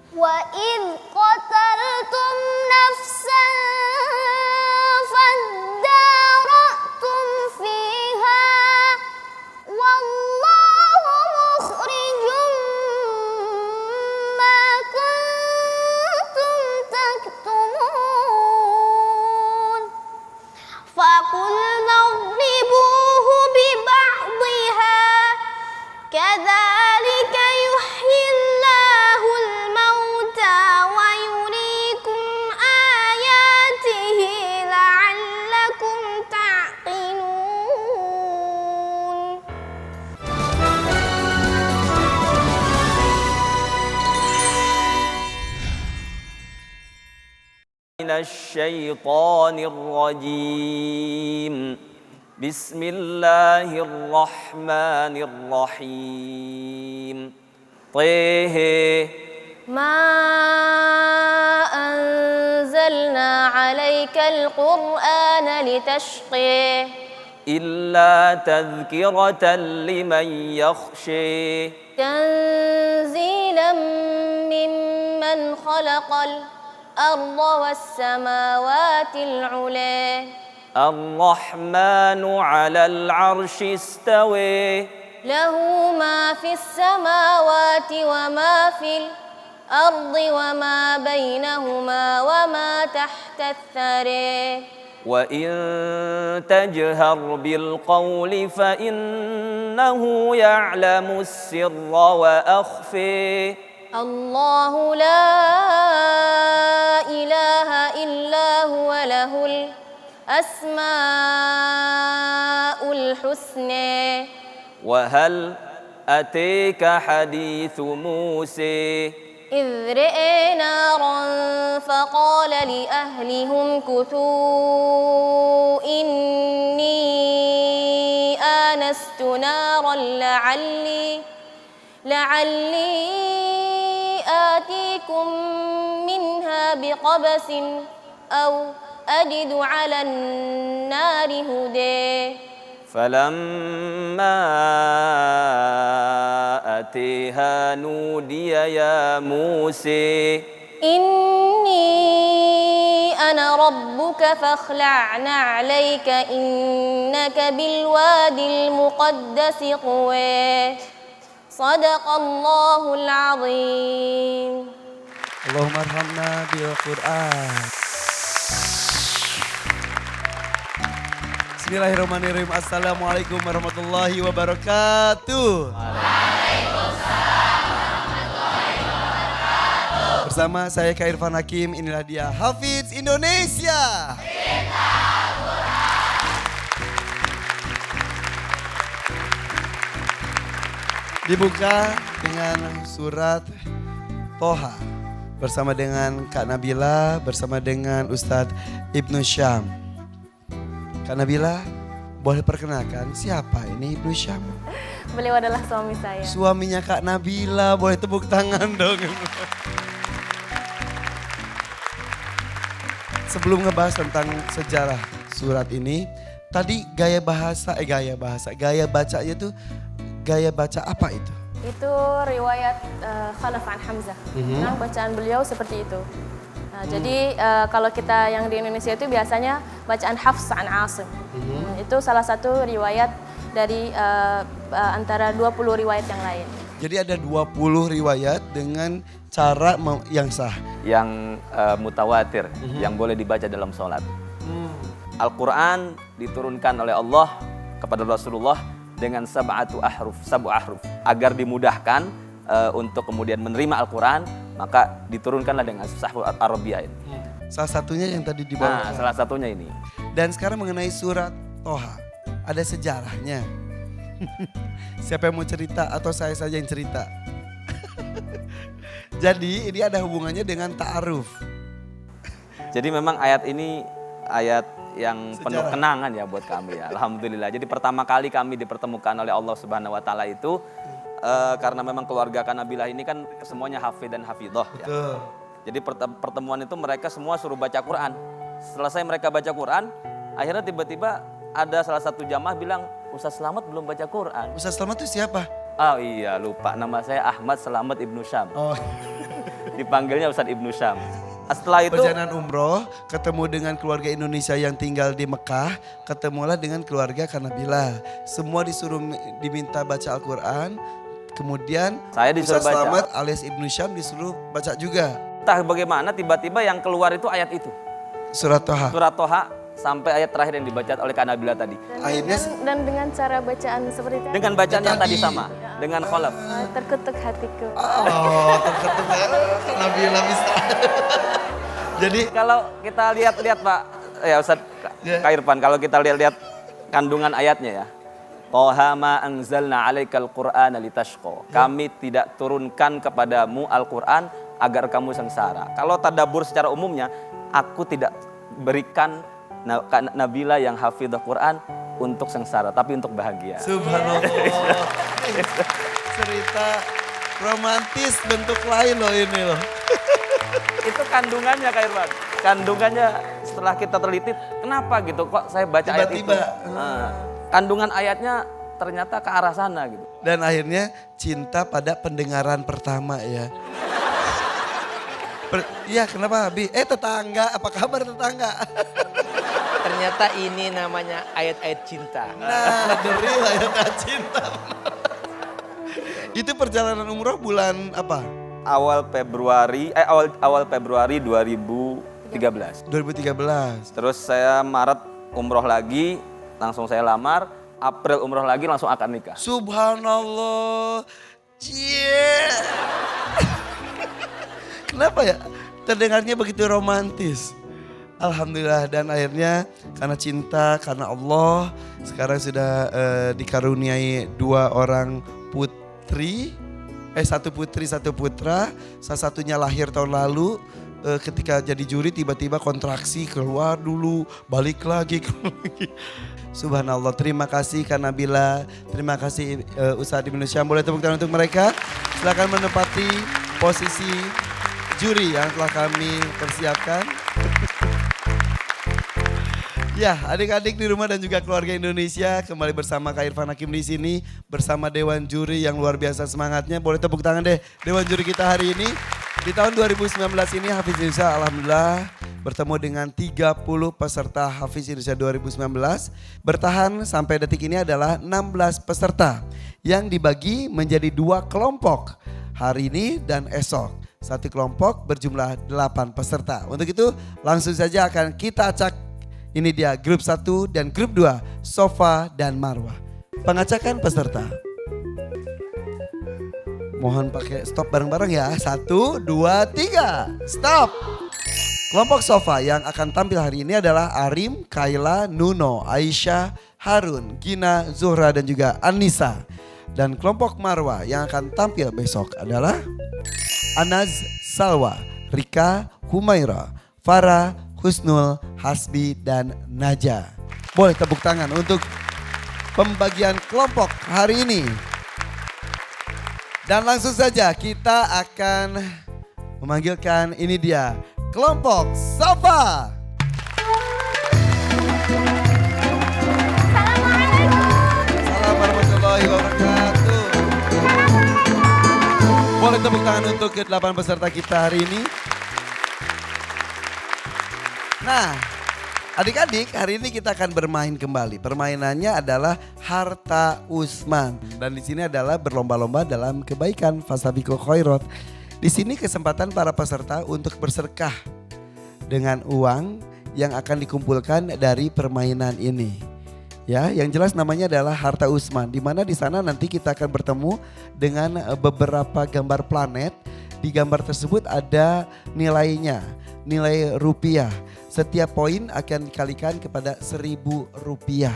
وإذ قتلتم نفسا فادارأتم فيها والله مخرج ما كنتم تكتمون فقلنا اضربوه ببعضها كذلك يحيي الله الموتى ويريكم آياته لعلكم تعقلون. من الشيطان الرجيم. بسم الله الرحمن الرحيم. طه ما أنزلنا عليك القرآن لتشقي إلا تذكرة لمن يخشي تنزيلا ممن خلق الأرض والسماوات العلى الرحمن على العرش استوي له ما في السماوات وما في الأرض وما بينهما وما تحت الثرى وإن تجهر بالقول فإنه يعلم السر وأخفي الله لا إله إلا هو له الأسماء الحسنى وهل أتيك حديث موسى إذ رأى نارا فقال لأهلهم كثوا إني آنست نارا لعلي آتيكم منها بقبس أو أجد على النار هدى فلما أتيها نودي يا موسى إني أنا ربك فاخلع نعليك إنك بالوادي المقدس طوى صدق الله العظيم. اللهم ارحمنا بالقرآن. Bismillahirrahmanirrahim. Assalamualaikum warahmatullahi wabarakatuh. Waalaikumsalam warahmatullahi wabarakatuh. Bersama saya Kak Irfan Hakim, inilah dia Hafiz Indonesia. Dibuka dengan surat Toha bersama dengan Kak Nabila, bersama dengan Ustadz Ibnu Syam. Kak Nabila, boleh perkenalkan siapa ini Ibnu Syam? Beliau adalah suami saya. Suaminya Kak Nabila, boleh tepuk tangan dong. Sebelum ngebahas tentang sejarah surat ini, tadi gaya bacanya tuh gaya baca apa itu? Itu riwayat Khalaf an Hamzah. Nah, bacaan beliau seperti itu. Nah, jadi kalau kita yang di Indonesia itu biasanya bacaan Hafs an Asim. Itu salah satu riwayat dari antara 20 riwayat yang lain. Jadi ada 20 riwayat dengan cara yang sah. yang mutawatir yang boleh dibaca dalam sholat. Al-Quran diturunkan oleh Allah kepada Rasulullah dengan sabu ahruf agar dimudahkan untuk kemudian menerima Al-Quran, maka diturunkanlah dengan sahfu Arabiyah ini. Salah satunya yang tadi dibawa. Nah, salah satunya ini. Dan sekarang mengenai surat Toha, ada sejarahnya. Siapa yang mau cerita atau saya saja yang cerita? Jadi ini ada hubungannya dengan ta'aruf. Jadi memang ayat ini ayat yang penuh Sejarah. kenangan ya buat kami ya. Alhamdulillah. Jadi pertama kali kami dipertemukan oleh Allah Subhanahu wa taala itu karena memang keluarga Kanabilah ini kan semuanya hafid dan hafidhah ya. Betul. Jadi pertemuan itu mereka semua suruh baca Quran. Selesai mereka baca Quran, akhirnya tiba-tiba ada salah satu jamaah bilang, "Ustaz Slamet belum baca Quran." Ustaz Slamet itu siapa? Oh iya, lupa. Nama saya Ahmad Slamet Ibnu Syam. Oh. Dipanggilnya Ustadz Ibnu Syam. Setelah itu Perjalanan umroh, ketemu dengan keluarga Indonesia yang tinggal di Mekah, ketemulah dengan keluarga Kanabila. Semua disuruh diminta baca Al-Quran, kemudian Saya disuruh Ustaz baca. Selamat alias Ibnu Syam disuruh baca juga. entah bagaimana tiba-tiba yang keluar itu ayat itu. Surat Toha. Surat Toha sampai ayat terakhir yang dibaca oleh Kak Nabila tadi. Akhirnya Dan dengan cara bacaan seperti tadi. Dengan bacaan yang tadi Tadi. sama, dengan kholaf. Terkutuk hatiku. oh, terketuk ya. Kanabila bisa. Jadi Kalau kita lihat Pak, ya Ustaz Ya. Kak Irfan, kalau kita lihat kandungan ayatnya ya. Toha ma anzalna alaikal qur'ana litashqa. Kami tidak turunkan kepadamu Al-Quran agar kamu sengsara. Kalau tadabbur secara umumnya, aku tidak berikan Kak Nabila yang hafidhah Quran untuk sengsara, tapi untuk bahagia. subhanallah. Cerita romantis bentuk lain loh ini loh. Itu kandungannya Kak Irfan. Kandungannya setelah kita teliti, kenapa gitu kok saya baca ayat itu. Tiba-tiba. Kandungan ayatnya ternyata ke arah sana gitu. Dan akhirnya cinta pada pendengaran pertama ya. Iya kenapa Abi? Tetangga, apa kabar tetangga? Ternyata ini namanya ayat-ayat cinta. Nah, dari ayat cinta. Itu perjalanan umroh bulan apa? Awal Februari 2013. 2013. Terus saya Maret umroh lagi, langsung saya lamar. April umroh lagi, langsung akad nikah. Subhanallah. Cie. Kenapa ya? Terdengarnya begitu romantis. Alhamdulillah, dan akhirnya karena cinta, karena Allah, sekarang sudah dikaruniai 2 orang putri. 1 putri, 1 putra. Salah satunya lahir tahun lalu. Ketika jadi juri tiba-tiba kontraksi, keluar dulu, balik lagi. Subhanallah, terima kasih Kak Nabila, terima kasih Ustadz Ibnu Syam. Boleh tepuk tangan untuk mereka. Silakan menempati posisi juri yang telah kami persiapkan. Ya, adik-adik di rumah dan juga keluarga Indonesia, kembali bersama Kak Irfan Hakim di sini bersama Dewan Juri yang luar biasa semangatnya. Boleh tepuk tangan deh Dewan Juri kita hari ini. Di tahun 2019 ini Hafiz Indonesia alhamdulillah bertemu dengan 30 peserta Hafiz Indonesia 2019. Bertahan sampai detik ini adalah 16 peserta yang dibagi menjadi 2 kelompok. Hari ini dan esok. 1 kelompok berjumlah 8 peserta. Untuk itu langsung saja akan kita acak. Ini dia grup 1 dan grup 2, Sofa dan Marwah. Pengacakan peserta. Mohon pakai stop bareng-bareng ya. 1, 2, 3. Stop. Kelompok Sofa yang akan tampil hari ini adalah Arim, Kaila, Nuno, Aisyah, Harun, Gina, Zuhra dan juga Anissa. Dan kelompok Marwah yang akan tampil besok adalah Anaz, Salwa, Rika, Humaira, Farah, Husnul, Hasbi, dan Naja. Boleh tepuk tangan untuk pembagian kelompok hari ini. Dan langsung saja kita akan memanggilkan ini dia kelompok Sofa. Assalamualaikum warahmatullahi wabarakatuh. Boleh tepuk tangan untuk ke-8 peserta kita hari ini. Nah, adik-adik, hari ini kita akan bermain kembali. Permainannya adalah Harta Usman. Dan di sini adalah berlomba-lomba dalam kebaikan, fasabiqul khairat. Di sini kesempatan para peserta untuk bersedekah dengan uang yang akan dikumpulkan dari permainan ini. Ya, yang jelas namanya adalah Harta Usman. Di mana di sana nanti kita akan bertemu dengan beberapa gambar planet. Di gambar tersebut ada nilainya, nilai rupiah. Setiap poin akan dikalikan kepada Rp1.000.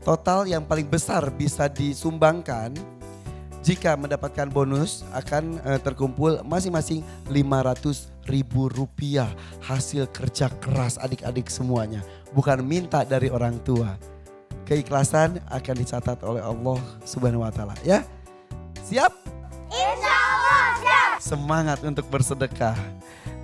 Total yang paling besar bisa disumbangkan jika mendapatkan bonus akan terkumpul masing-masing Rp500.000 hasil kerja keras adik-adik semuanya. Bukan minta dari orang tua. Keikhlasan akan dicatat oleh Allah Subhanahu wa taala ya. Siap? Insyaallah siap. Semangat untuk bersedekah.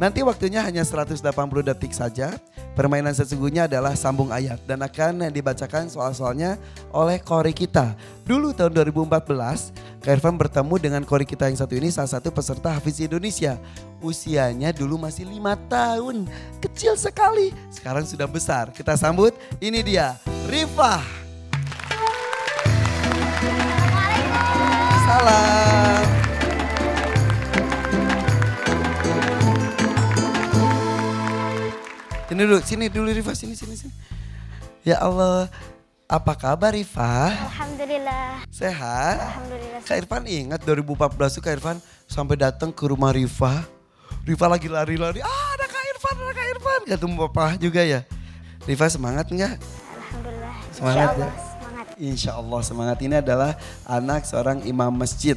Nanti waktunya hanya 180 detik saja. Permainan sesungguhnya adalah sambung ayat dan akan dibacakan soal-soalnya oleh qori kita. Dulu tahun 2014 Kak Irfan bertemu dengan kori kita yang satu ini, salah satu peserta Hafiz Indonesia. Usianya dulu masih 5 tahun, kecil sekali. Sekarang sudah besar. Kita sambut, ini dia Rifah. Salam. Sini dulu Rifah, sini. Ya Allah, apa kabar Rifah? Alhamdulillah. Sehat? Alhamdulillah. Kak Irfan ingat 2014 tuh Kak Irfan sampai datang ke rumah Rifah. Rifah lagi lari-lari, ada Kak Irfan. Ketemu papa juga ya. Rifah semangat enggak? Alhamdulillah. Semangat Insya Allah, ya? semangat. Insya Allah semangat. Ini adalah anak seorang imam masjid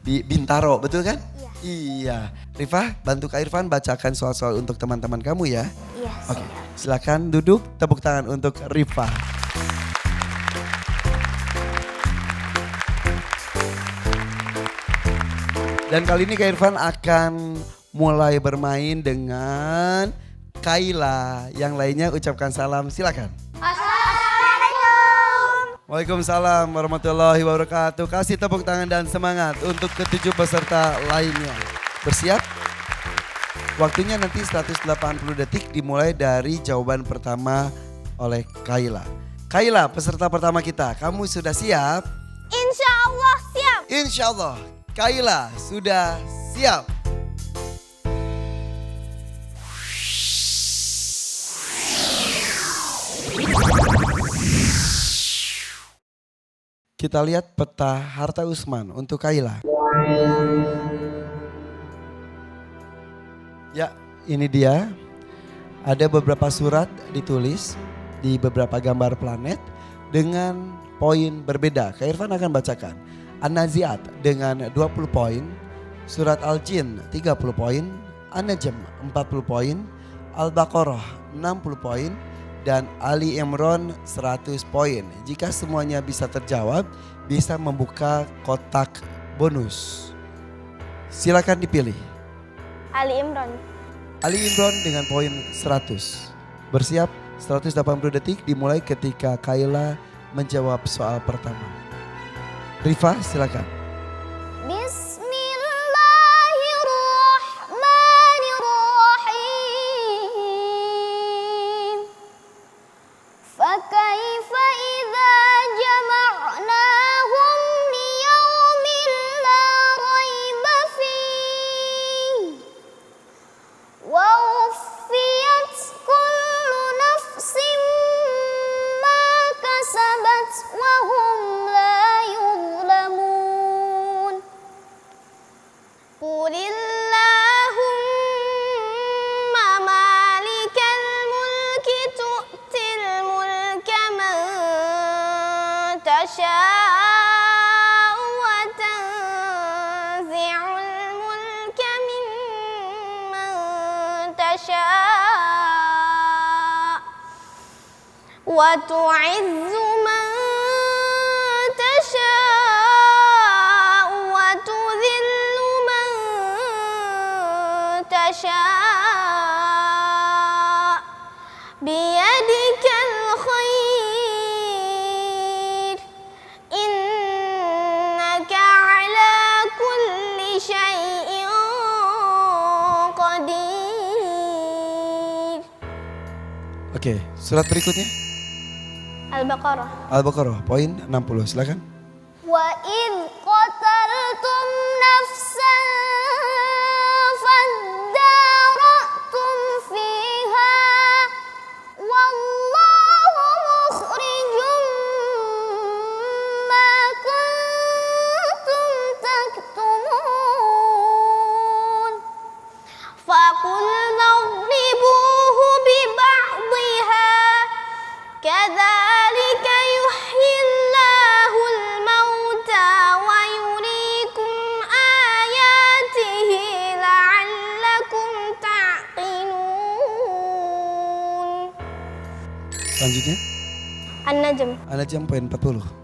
di Bintaro, betul kan? Iya. Rifah, bantu Kak Irfan bacakan soal-soal untuk teman-teman kamu ya. Iya. Oke, silakan duduk, tepuk tangan untuk Rifah. Dan kali ini Kak Irfan akan mulai bermain dengan Kaila. Yang lainnya ucapkan salam, silakan. Assalamualaikum. Waalaikumsalam warahmatullahi wabarakatuh. Kasih tepuk tangan dan semangat untuk ke-7 peserta lainnya. Bersiap? Waktunya nanti 180 detik dimulai dari jawaban pertama oleh Kaila. Kaila, peserta pertama kita, kamu sudah siap? Insya Allah siap. Insya Allah, Kaila sudah siap. Kita lihat peta harta Usman untuk Kaila. Ya, ini dia. Ada beberapa surat ditulis di beberapa gambar planet dengan poin berbeda. Kak Irfan akan bacakan. An-Nazi'at dengan 20 poin, surat Al-Jin 30 poin, An-Najm 40 poin, Al-Baqarah 60 poin, dan Ali Imran 100 poin. Jika semuanya bisa terjawab, bisa membuka kotak bonus. Silakan dipilih. Ali Imran. Ali Imran dengan poin 100. Bersiap 180 detik dimulai ketika Kaila menjawab soal pertama. Rifah silakan. Bismillahirrahmanirrahim. Fakaifa idza jama'nahum liyaumin la raiba fihi wa uffiyat kullu nafsin ma kasabat wa hum la yuzlamun. Qulillahumma malikal mulki tu'til mulka man tasha'u wa tanzi'ul mulka mimman tasha' wa tu'izzu man tasha' wa tudhillu man tasha' biyadikal khair innaka ala kulli syai'in qadir. Oke, surat berikutnya. Al-Baqarah. Al-Baqarah poin 60 silakan. Wa id qataltum nafsan faddaratum fiha wallahu mukhrijum ma kuntum taktumun faqulna idribuhu biba'dihha kadzalika yuhyillahu al-mauta wa yuriikum ayatihi la'allakum ta'qilun. Selanjutnya An-Najm. An-Najm poin 40.